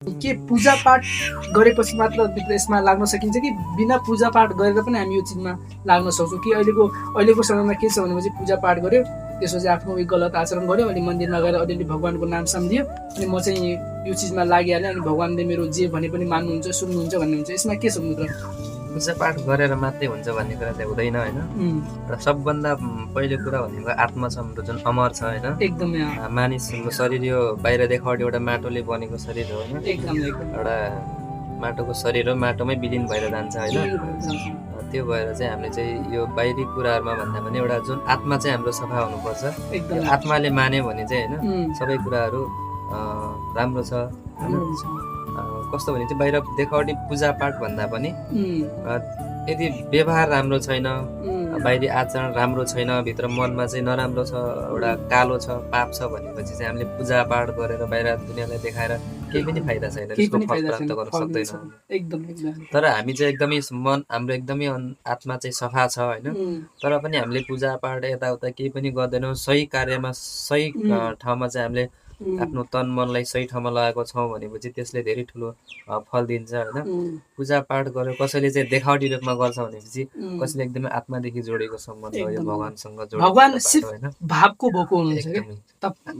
के पूजापाठ गरेपछि मात्र यसमा लाग्न सकिन्छ कि बिना पूजापाठ गरेर पनि हामी यो चिजमा लाग्न सक्छौँ कि अहिलेको समयमा के छ भनेपछि पूजापाठ गर्यो त्यसपछि आफ्नो गलत आचरण गर्यो अनि मन्दिरमा गएर अलिअलि भगवान्को नाम सम्झियो अनि म चाहिँ यो चिजमा लागिहालेँ अनि भगवान्ले मेरो जे भने पनि मान्नुहुन्छ सुन्नुहुन्छ भन्ने हुन्छ। यसमा के छ मित्र? पूजापाठ गरेर मात्रै हुन्छ भन्ने कुरा चाहिँ हुँदैन होइन। र सबभन्दा पहिलो कुरा भनेको आत्मा छ हाम्रो जुन अमर छ होइन। एकदमै मानिसको शरीर यो बाहिर देखावटी एउटा माटोले बनेको शरीर हो होइन। एकदम एउटा माटोको शरीर हो, माटोमै विलिन भएर जान्छ होइन। त्यो भएर चाहिँ हामीले चाहिँ यो बाहिरी कुराहरूमा भन्दा पनि एउटा जुन आत्मा चाहिँ हाम्रो सफा हुनुपर्छ। आत्माले मान्यो भने चाहिँ होइन सबै कुराहरू राम्रो छ। कस्तो भने चाहिँ बाहिर देखावटी पूजापाठ भन्दा पनि यदि व्यवहार राम्रो छैन, बाहिरी आचरण राम्रो छैन, भित्र मनमा चाहिँ नराम्रो छ, एउटा कालो छ, पाप छ भनेपछि चाहिँ हामीले पूजापाठ गरेर बाहिर दुनियाँलाई देखाएर केही पनि फाइदा छैन, त्यसको फल प्राप्त गर्न सक्दैनौँ। तर हामी चाहिँ एकदमै मन हाम्रो एकदमै आत्मा चाहिँ सफा छ होइन। तर पनि हामीले पूजापाठ यताउता केही पनि गर्दैनौँ। सही कार्यमा सही ठाउँमा चाहिँ हामीले आफ्नो तन मनलाई सही ठाउँमा लगाएको छौँ भनेपछि त्यसले धेरै ठुलो फल दिन्छ होइन। पूजापाठ गरेर कसैले चाहिँ देखावटी रूपमा गर्छ भनेपछि कसैले एकदमै आत्मादेखि जोडेको सम्बन्ध हो, यो भगवानसँग जोडेको। भगवान सिर्फ भावको भएको हुनुहुन्छ कि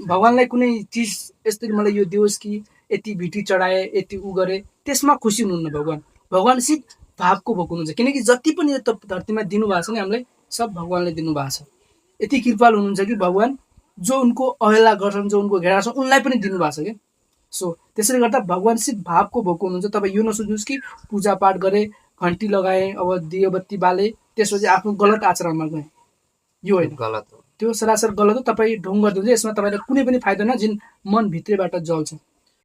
भगवानलाई कुनै चिज यस्तरी मलाई यो दियोस् कि यति भिटी चढाए यति उ गरे त्यसमा खुसी हुनुहुन्न। भगवान सिर्फ भावको भएको हुनुहुन्छ किनकि जति पनि यो धरतीमा दिनुभएको छ नि हामीलाई सब भगवानले दिनुभएको छ। यति कृपालु हुनुहुन्छ कि भगवान जो उनको अवहेला गर्छन्, जो उनको घेरा छ उनलाई पनि दिनुभएको छ कि। सो त्यसैले गर्दा भगवान सिर्फ भावको भएको हुनुहुन्छ। तपाईँ यो नसोच्नुहोस् कि पूजापाठ गरे, घन्टी लगाए, अब दियो बत्ती बाले, त्यसपछि आफ्नो गलत आचरणमा गए, यो होइन, गलत हो, त्यो सरासर गलत हो। तपाईँ ढोङ गरिदिनुहुन्छ, यसमा तपाईँलाई कुनै पनि फाइदा छैन जुन मन भित्रैबाट जल्छ।